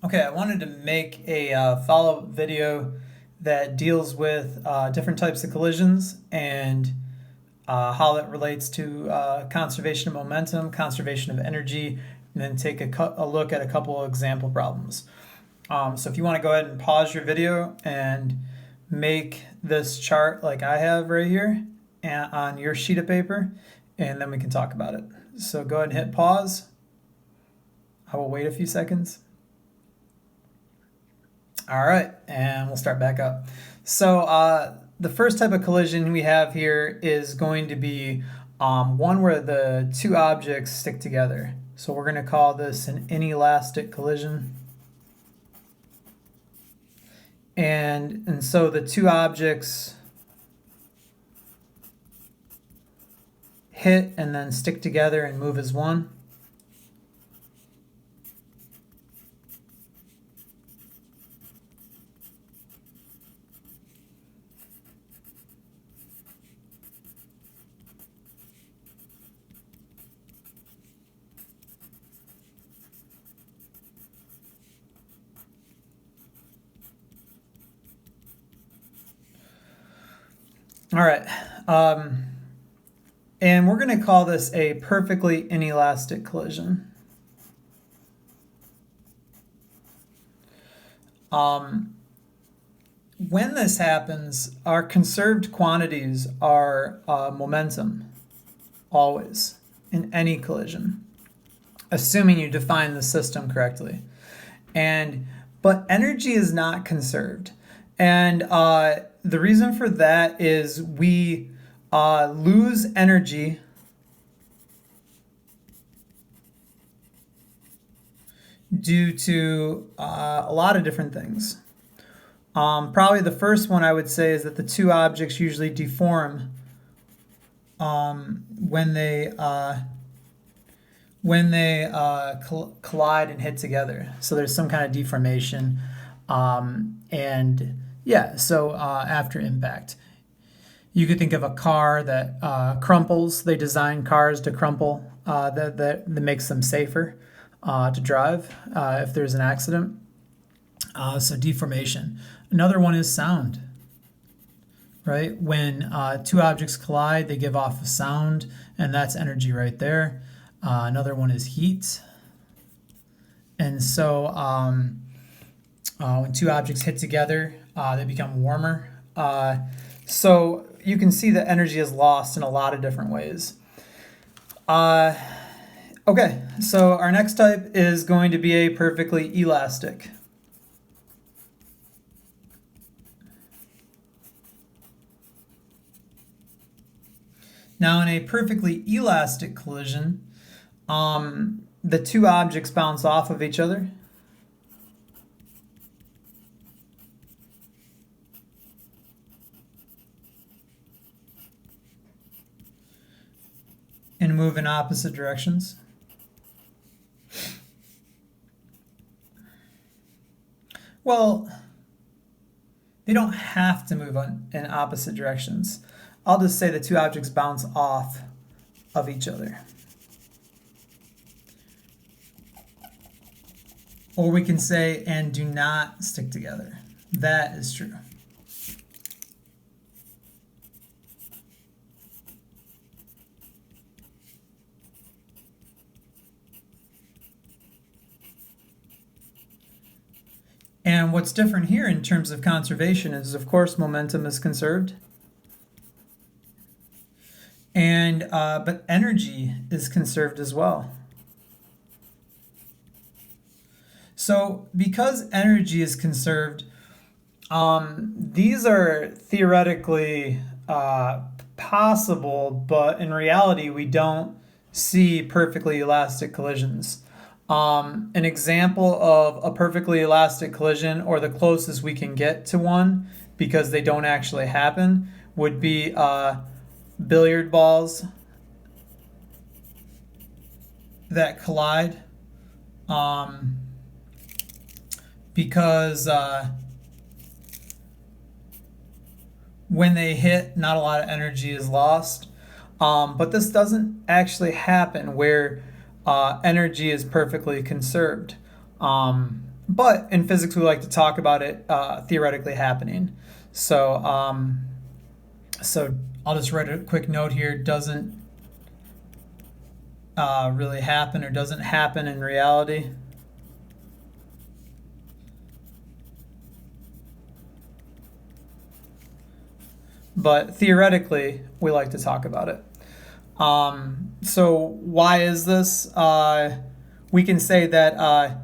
Okay, I wanted to make a follow-up video that deals with different types of collisions and how that relates to conservation of momentum, conservation of energy, and then take a look at a couple of example problems. So if you want to go ahead and pause your video and make this chart like I have right here on your sheet of paper, and then we can talk about it. So go ahead and hit pause. I will wait a few seconds. All right, and we'll start back up. So the first type of collision we have here is going to be one where the two objects stick together. So we're going to call this an inelastic collision. And so the two objects hit and then stick together and move as one. All right, and we're going to call this a perfectly inelastic collision. When this happens, our conserved quantities are momentum, always, in any collision, assuming you define the system correctly. But energy is not conserved. And the reason for that is we lose energy due to a lot of different things. Probably the first one I would say is that the two objects usually deform when they collide and hit together. So there's some kind of deformation. After impact. You could think of a car that crumples. They design cars to crumple that makes them safer to drive if there's an accident. So deformation. Another one is sound, right? When two objects collide, they give off a sound, and that's energy right there. Another one is heat. And so when two objects hit together, they become warmer. So you can see that energy is lost in a lot of different ways. Okay, so our next type is going to be a perfectly elastic. Now in a perfectly elastic collision, the two objects bounce off of each other. And move in opposite directions. Well, they don't have to move in opposite directions. I'll just say the two objects bounce off of each other. Or we can say, and do not stick together. That is true. And what's different here in terms of conservation is, of course, momentum is conserved. But energy is conserved as well. So because energy is conserved, these are theoretically possible, but in reality, we don't see perfectly elastic collisions. An example of a perfectly elastic collision, or the closest we can get to one because they don't actually happen, would be billiard balls that collide because when they hit, not a lot of energy is lost. But this doesn't actually happen where energy is perfectly conserved. But in physics, we like to talk about it theoretically happening. So, so I'll just write a quick note here. Doesn't really happen or doesn't happen in reality. But theoretically, we like to talk about it. So why is this? We can say that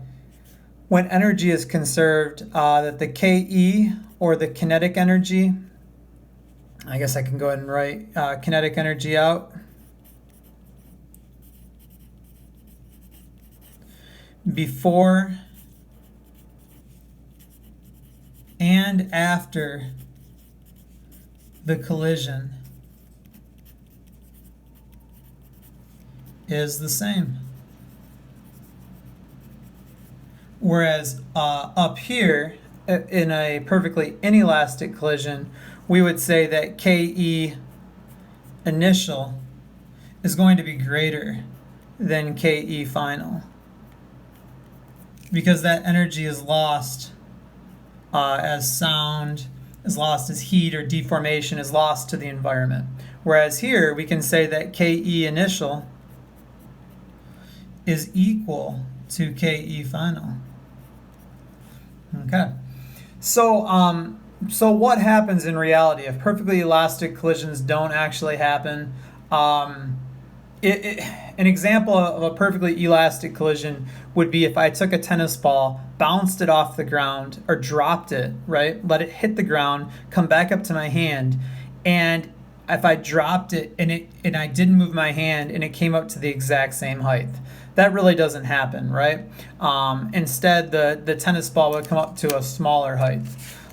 when energy is conserved, that the Ke, or the kinetic energy, I guess I can go ahead and write kinetic energy out, before and after the collision is the same. Whereas up here, in a perfectly inelastic collision, we would say that Ke initial is going to be greater than Ke final, because that energy is lost as sound, is lost as heat, or deformation is lost to the environment. Whereas here, we can say that Ke initial is equal to Ke final. Okay. So what happens in reality if perfectly elastic collisions don't actually happen? An example of a perfectly elastic collision would be if I took a tennis ball, bounced it off the ground, or dropped it, right? Let it hit the ground, come back up to my hand, and if I dropped it and I didn't move my hand and it came up to the exact same height. That really doesn't happen, right? Instead, the tennis ball would come up to a smaller height.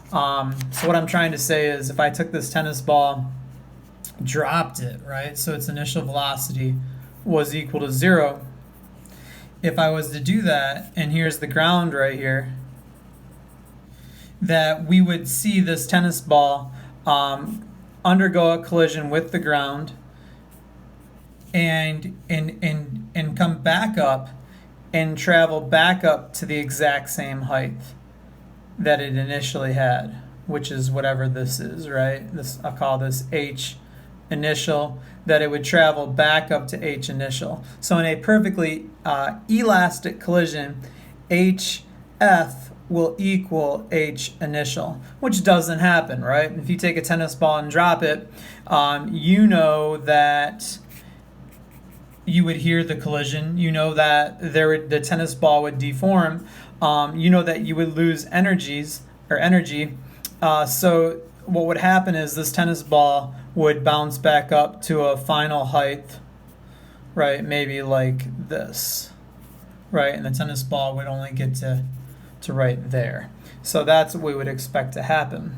So what I'm trying to say is if I took this tennis ball, dropped it, right? So its initial velocity was equal to 0. If I was to do that, and here's the ground right here, that we would see this tennis ball undergo a collision with the ground and come back up and travel back up to the exact same height that it initially had, which is whatever this is, right? This, I'll call this H initial, that it would travel back up to H initial. So in a perfectly elastic collision, HF will equal H initial, which doesn't happen, right? If you take a tennis ball and drop it, you know that you would hear the collision. You know that the tennis ball would deform. You know that you would lose energy. So what would happen is this tennis ball would bounce back up to a final height, right? Maybe like this, right? And the tennis ball would only get to right there. So that's what we would expect to happen.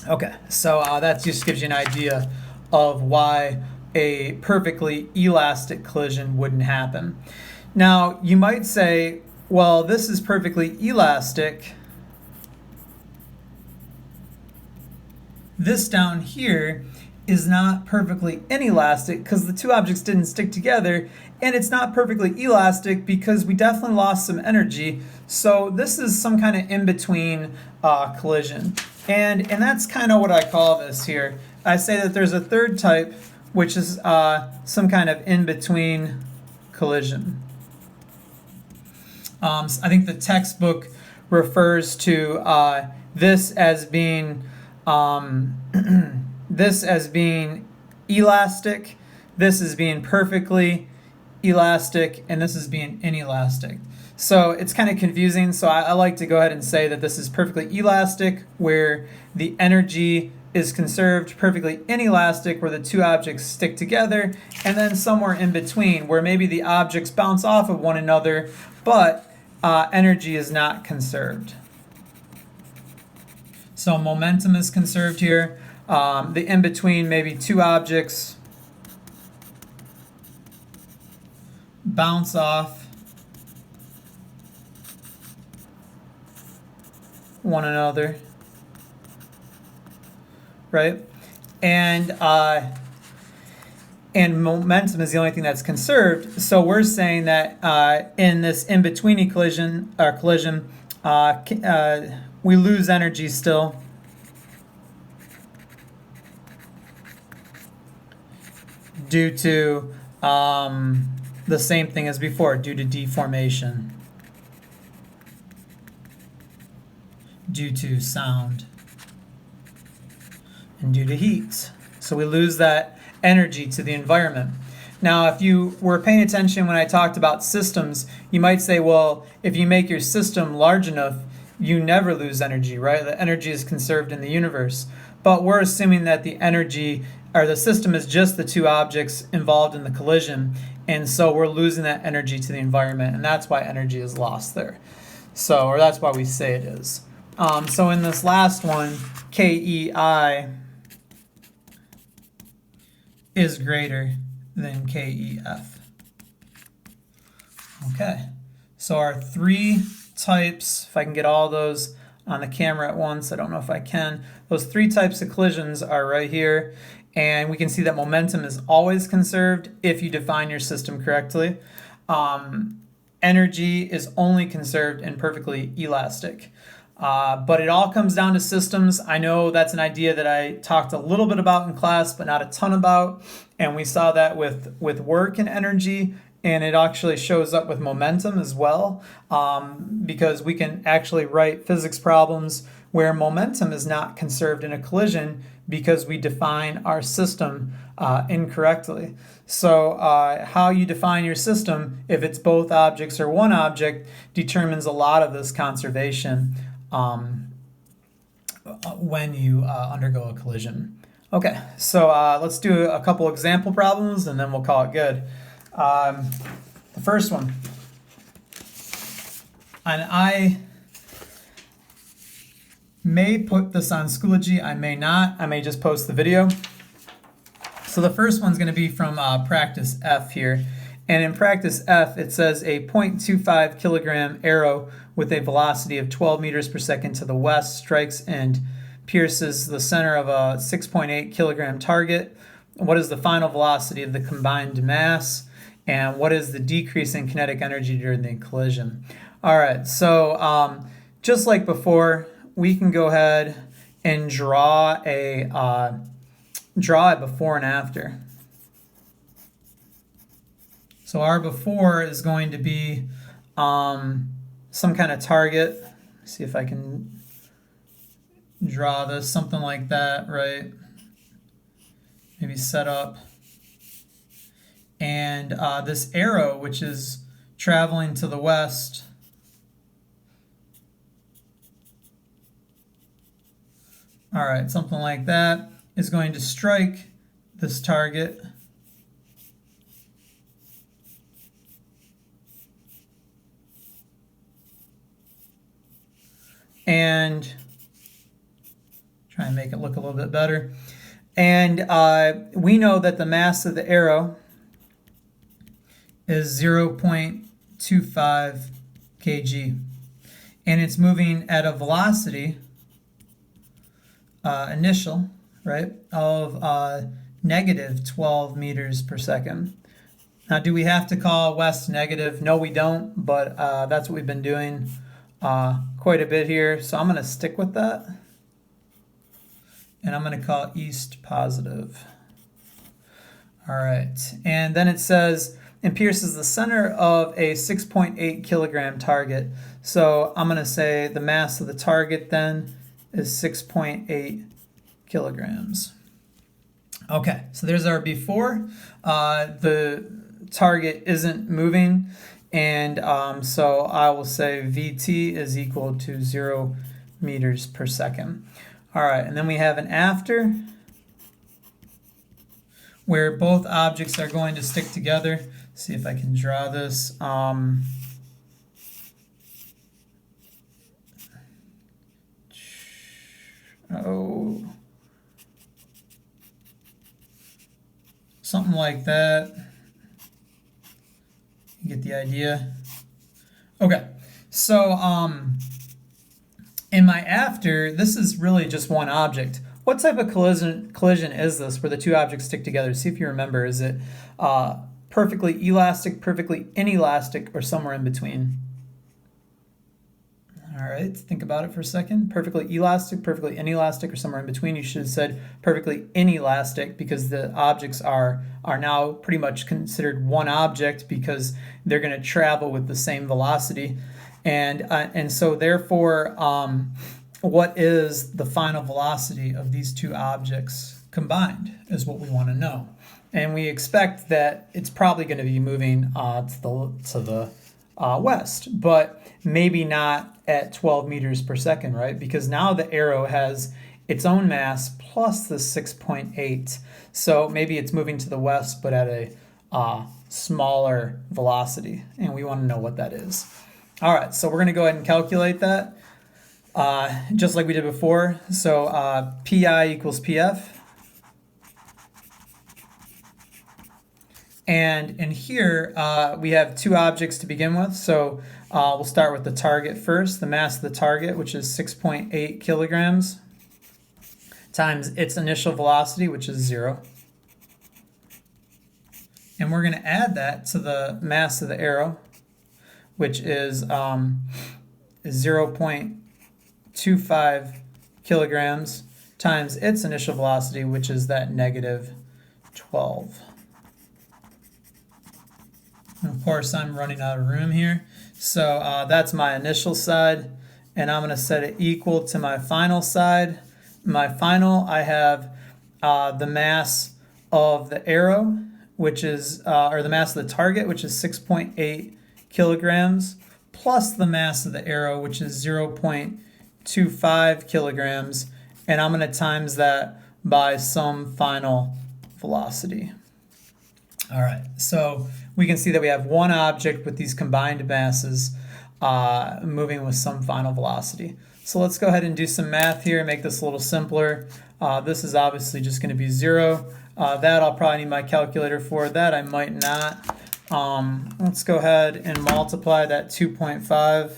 Okay, so that just gives you an idea of why a perfectly elastic collision wouldn't happen. Now, you might say, well, this is perfectly elastic. This down here is not perfectly inelastic because the two objects didn't stick together, and it's not perfectly elastic because we definitely lost some energy. So this is some kind of in-between collision. And that's kind of what I call this here. I say that there's a third type, which is some kind of in-between collision. I think the textbook refers to this as being this as being elastic, this as being perfectly elastic, and this is being inelastic. So it's kind of confusing, so I like to go ahead and say that this is perfectly elastic, where the energy is conserved, perfectly inelastic, where the two objects stick together, and then somewhere in between, where maybe the objects bounce off of one another, but energy is not conserved. So momentum is conserved here. The in-between, maybe two objects bounce off one another, right? And momentum is the only thing that's conserved. So we're saying that in this in-between collision, We lose energy still. Due to the same thing as before, due to deformation, due to sound, and due to heat. So we lose that energy to the environment. Now, if you were paying attention when I talked about systems, you might say, well, if you make your system large enough, you never lose energy, right? The energy is conserved in the universe. But we're assuming that the energy or the system is just the two objects involved in the collision, and so we're losing that energy to the environment, and that's why energy is lost there. So, or that's why we say it is. So in this last one, KEI is greater than KEF. Okay, so our three types, if I can get all those on the camera at once, I don't know if I can, those three types of collisions are right here, and we can see that momentum is always conserved if you define your system correctly. Energy is only conserved in perfectly elastic. But it all comes down to systems. I know that's an idea that I talked a little bit about in class, but not a ton about. And we saw that with work and energy, and it actually shows up with momentum as well, because we can actually write physics problems where momentum is not conserved in a collision because we define our system incorrectly. So how you define your system, if it's both objects or one object, determines a lot of this conservation when you undergo a collision. Okay, so let's do a couple example problems and then we'll call it good. The first one, and I may put this on Schoology, I may not, I may just post the video. So the first one's going to be from practice F here. And in practice F, it says a 0.25 kilogram arrow with a velocity of 12 meters per second to the west strikes and pierces the center of a 6.8 kilogram target. What is the final velocity of the combined mass? And what is the decrease in kinetic energy during the collision? All right, so just like before, we can go ahead and draw a before and after. So our before is going to be some kind of target. Let's see if I can draw this, something like that, right? Maybe set up. And this arrow, which is traveling to the west, all right, something like that, is going to strike this target. And try and make it look a little bit better. And we know that the mass of the arrow is 0.25 kg. And it's moving at a velocity, initial, right, of negative 12 meters per second. Now, do we have to call west negative? No, we don't, but that's what we've been doing quite a bit here. So I'm going to stick with that. And I'm going to call east positive. All right. And then it says, and pierces the center of a 6.8 kilogram target. So I'm going to say the mass of the target then is 6.8 kilograms. Okay, so there's our before. The target isn't moving, and so I will say VT is equal to 0 meters per second. All right, and then we have an after, where both objects are going to stick together. Let's see if I can draw this. Something like that. You get the idea. Okay, so in my after, this is really just one object. What type of collision is this where the two objects stick together? See if you remember. Is it perfectly elastic, perfectly inelastic, or somewhere in between? All right. right? Think about it for a second. Perfectly elastic, perfectly inelastic, or somewhere in between. You should have said perfectly inelastic because the objects are now pretty much considered one object because they're going to travel with the same velocity. And so therefore, what is the final velocity of these two objects combined is what we want to know. And we expect that it's probably going to be moving to the west, but maybe not at 12 meters per second, right? Because now the arrow has its own mass plus the 6.8. So maybe it's moving to the west, but at a smaller velocity. And we want to know what that is. All right, so we're going to go ahead and calculate that just like we did before. So PI equals PF. And in here, we have two objects to begin with. So we'll start with the target first. The mass of the target, which is 6.8 kilograms, times its initial velocity, which is 0. And we're going to add that to the mass of the arrow, which is 0.25 kilograms, times its initial velocity, which is that negative 12. And of course, I'm running out of room here. So that's my initial side, and I'm going to set it equal to my final side. My final, I have the mass of the arrow, which is, or the mass of the target, which is 6.8 kilograms, plus the mass of the arrow, which is 0.25 kilograms, and I'm going to times that by some final velocity. All right, so we can see that we have one object with these combined masses moving with some final velocity. So let's go ahead and do some math here and make this a little simpler. This is obviously just going to be 0. That I'll probably need my calculator for. That I might not. Let's go ahead and multiply that 2.5.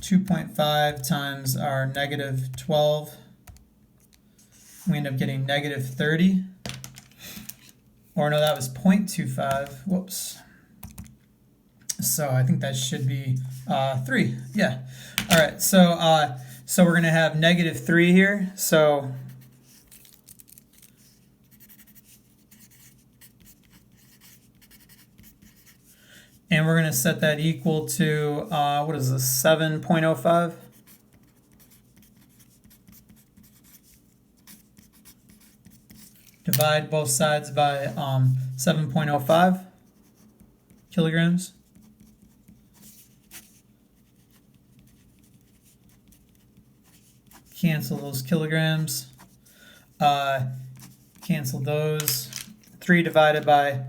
2.5 times our negative 12. We end up getting negative 30. Or no, that was 0.25. Whoops. So I think that should be 3. Yeah. All right. So we're going to have negative 3 here. So and we're going to set that equal to what is this? 7.05. Divide both sides by 7.05 kilograms. Cancel those kilograms. Cancel those. 3 divided by,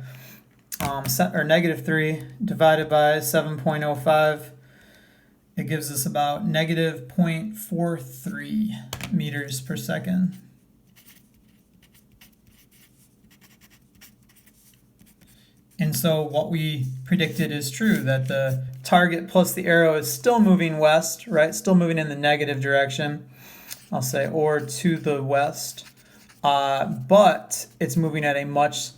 or negative 3 divided by 7.05. It gives us about negative 0.43 meters per second. And so what we predicted is true, that the target plus the arrow is still moving west, right? Still moving in the negative direction, I'll say, or to the west. But it's moving at a much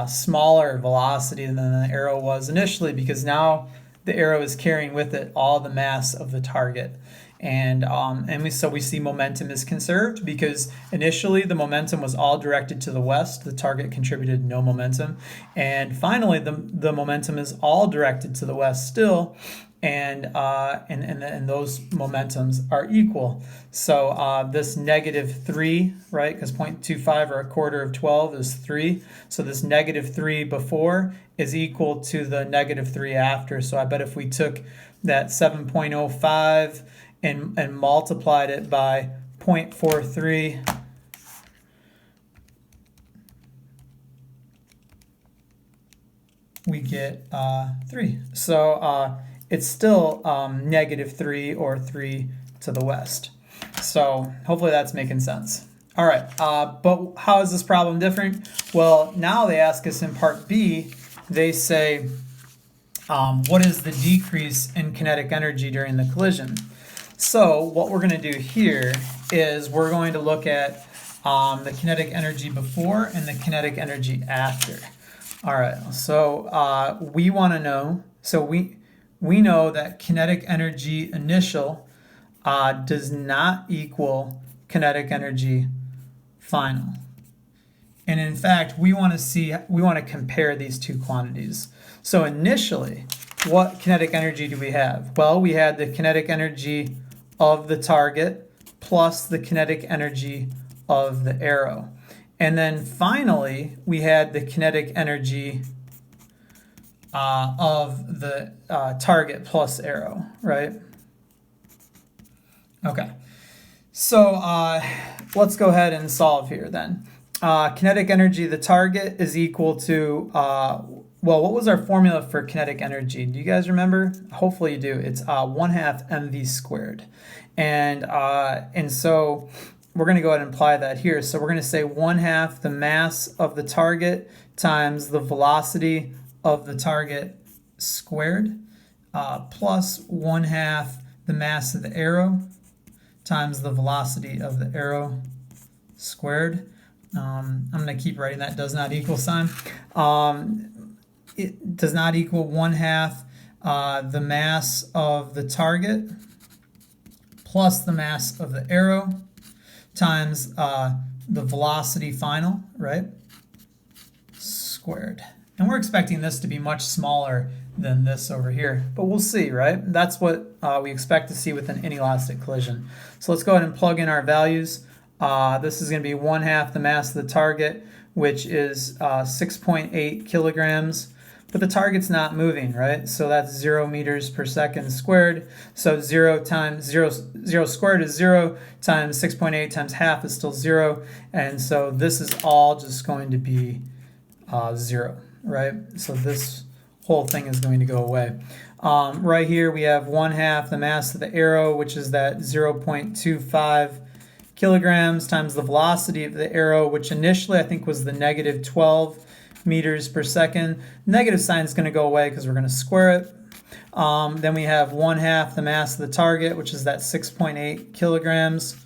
smaller velocity than the arrow was initially, because now the arrow is carrying with it all the mass of the target. So we see momentum is conserved because initially the momentum was all directed to the west. The target contributed no momentum. And finally, the momentum is all directed to the west still, and those momentums are equal. So this negative 3, right, because 0.25 or a quarter of 12 is 3. So this negative 3 before is equal to the negative 3 after. So I bet if we took that 7.05 and multiplied it by 0.43, we get 3. So it's still negative 3 or 3 to the west. So hopefully that's making sense. All right, but how is this problem different? Well, now they ask us in part B, they say, what is the decrease in kinetic energy during the collision? So what we're going to do here is we're going to look at the kinetic energy before and the kinetic energy after. All right, so we want to know, so we know that kinetic energy initial does not equal kinetic energy final. And in fact, we want to compare these two quantities. So initially, what kinetic energy do we have? Well, we had the kinetic energy of the target plus the kinetic energy of the arrow. And then finally, we had the kinetic energy of the target plus arrow, right? Okay. So let's go ahead and solve here then. Kinetic energy of the target is equal to, well, what was our formula for kinetic energy? Do you guys remember? Hopefully you do. It's 1/2 mv squared. And so we're going to go ahead and apply that here. So we're going to say 1/2 the mass of the target times the velocity of the target squared plus 1/2 the mass of the arrow times the velocity of the arrow squared. I'm going to keep writing that does not equal sign. It does not equal 1/2 the mass of the target plus the mass of the arrow times the velocity final, right, squared. And we're expecting this to be much smaller than this over here, but we'll see, right? That's what we expect to see with an inelastic collision. So let's go ahead and plug in our values. This is going to be 1/2 the mass of the target, which is 6.8 kilograms. But the target's not moving, right? So that's 0 meters per second squared. So 0 squared is 0 times 6.8 times half is still 0. And so this is all just going to be 0, right? So this whole thing is going to go away. Right here we have 1/2 the mass of the arrow, which is that 0.25 kilograms times the velocity of the arrow, which initially I think was the negative 12 meters per second. Negative sign is going to go away because we're going to square it. Then we have 1/2 the mass of the target, which is that 6.8 kilograms,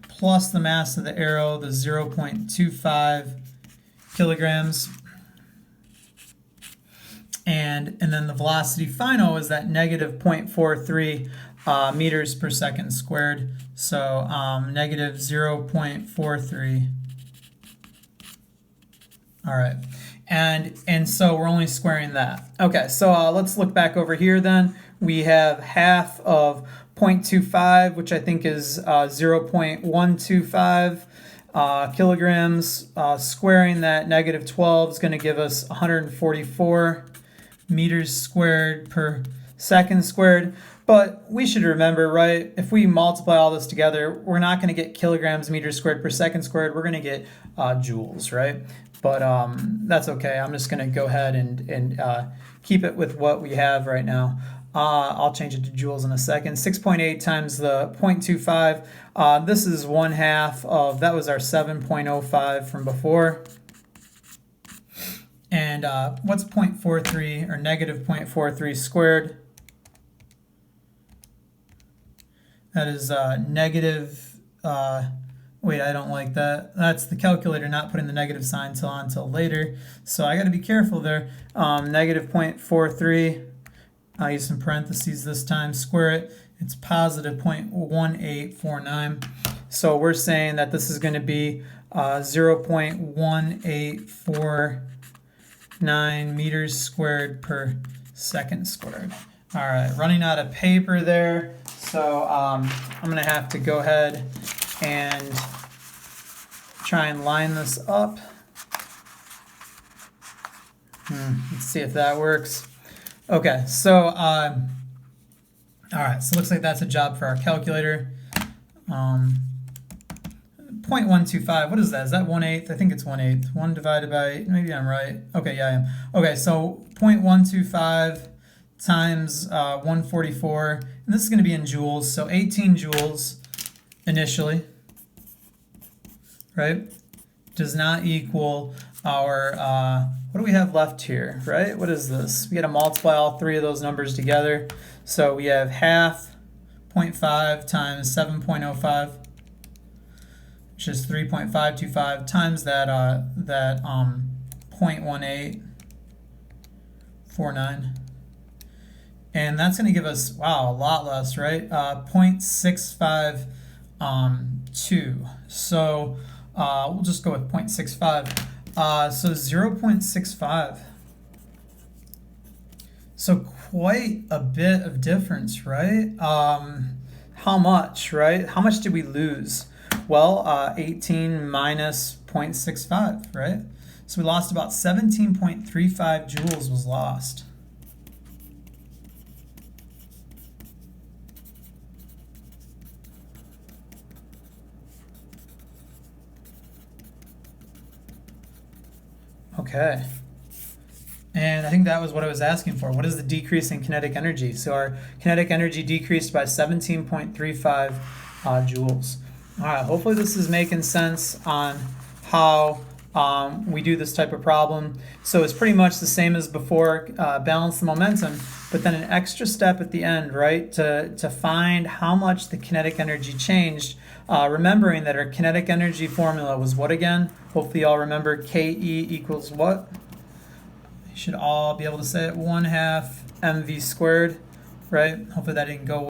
plus the mass of the arrow, the 0.25 kilograms. And then the velocity final is that negative 0.43 meters per second squared. So negative 0.43. All right. And so we're only squaring that. Okay, so let's look back over here then. We have half of 0.25, which I think is 0.125 kilograms. Squaring that negative 12 is going to give us 144 meters squared per second squared. But we should remember, right, if we multiply all this together, we're not going to get kilograms meters squared per second squared. We're going to get joules, right? But that's okay. I'm just going to go ahead and keep it with what we have right now. I'll change it to joules in a second. 6.8 times the 0.25. This is 1/2 of, that was our 7.05 from before. And what's 0.43 or negative 0.43 squared? That is negative, wait, I don't like that. That's the calculator not putting the negative sign until later. So I got to be careful there. Negative 0.43, I'll use some parentheses this time, square it. It's positive 0.1849. So we're saying that this is going to be 0.1849 meters squared per second squared. All right, running out of paper there. So I'm going to have to go ahead and try and line this up. Let's see if that works. Okay, so all right, so it looks like that's a job for our calculator. 0.125, what is that? Is that 1/8? I think it's 1/8. 1 divided by, maybe I'm right. Okay, yeah, I am. Okay, so 0.125 times 144, and this is going to be in joules, so 18 joules initially, right, does not equal our, what do we have left here, right? What is this? We got to multiply all three of those numbers together. So we have half 0.5 times 7.05, which is 3.525 times that 0.1849. And that's going to give us, wow, a lot less, right? 0.652. So we'll just go with 0.65. So 0.65. So quite a bit of difference, right? How much, right? How much did we lose? Well, 18 minus 0.65, right? So we lost about 17.35 joules was lost. Okay. And I think that was what I was asking for. What is the decrease in kinetic energy? So our kinetic energy decreased by 17.35 joules. All right, hopefully this is making sense on how we do this type of problem. So it's pretty much the same as before, balance the momentum, but then an extra step at the end, right, to find how much the kinetic energy changed, remembering that our kinetic energy formula was what again? Hopefully y'all remember KE equals what? You should all be able to say it, 1/2 mv squared, right? Hopefully that didn't go